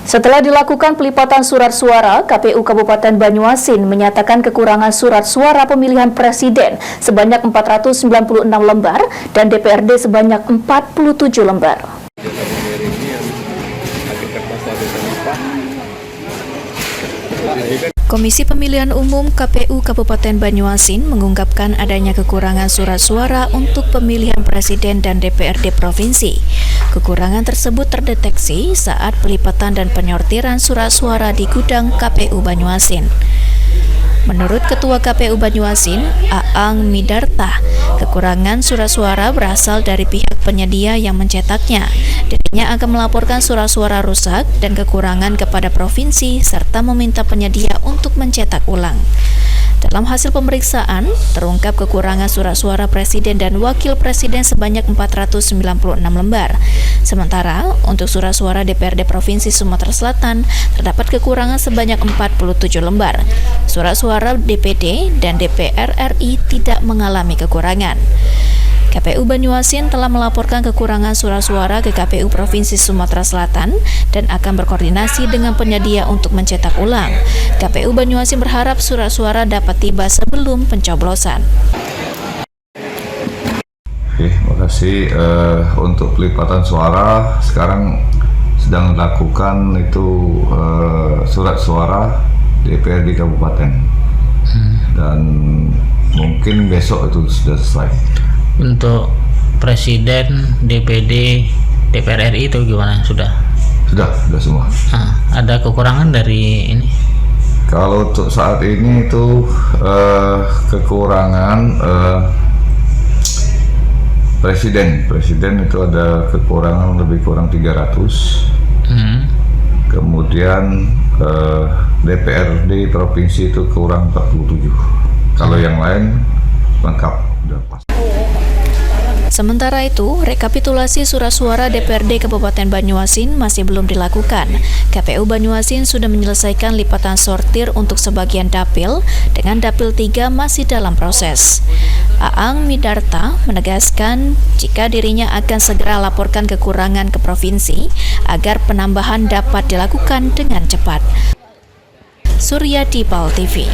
Setelah dilakukan pelipatan surat suara, KPU Kabupaten Banyuasin menyatakan kekurangan surat suara pemilihan presiden sebanyak 496 lembar dan DPRD sebanyak 47 lembar. Komisi Pemilihan Umum KPU Kabupaten Banyuasin mengungkapkan adanya kekurangan surat suara untuk pemilihan presiden dan DPRD provinsi. Kekurangan tersebut terdeteksi saat pelipatan dan penyortiran surat suara di gudang KPU Banyuasin. Menurut Ketua KPU Banyuasin, Aang Midarta, kekurangan surat suara berasal dari pihak penyedia yang mencetaknya. Dirinya akan melaporkan surat suara rusak dan kekurangan kepada provinsi serta meminta penyedia untuk mencetak ulang. Dalam hasil pemeriksaan, terungkap kekurangan surat suara presiden dan wakil presiden sebanyak 496 lembar. Sementara, untuk surat suara DPRD Provinsi Sumatera Selatan, terdapat kekurangan sebanyak 47 lembar. Surat suara DPD dan DPR RI tidak mengalami kekurangan. KPU Banyuasin telah melaporkan kekurangan surat suara ke KPU Provinsi Sumatera Selatan dan akan berkoordinasi dengan penyedia untuk mencetak ulang. KPU Banyuasin berharap surat suara dapat tiba sebelum pencoblosan. Oke, terima kasih. Untuk pelipatan suara sekarang sedang dilakukan itu surat suara DPRD Kabupaten dan mungkin besok itu sudah selesai. Untuk presiden, DPD, DPR RI itu gimana? Sudah semua. Ada kekurangan dari ini? Kalau untuk saat ini itu kekurangan presiden itu ada kekurangan lebih kurang 300. Kemudian DPRD provinsi itu kurang 47. Kalau yang lain lengkap, udah pas. Sementara itu, rekapitulasi surat suara DPRD Kabupaten Banyuasin masih belum dilakukan. KPU Banyuasin sudah menyelesaikan lipatan sortir untuk sebagian dapil, dengan dapil 3 masih dalam proses. Aang Midarta menegaskan jika dirinya akan segera laporkan kekurangan ke provinsi agar penambahan dapat dilakukan dengan cepat. Suryadi Pal TV.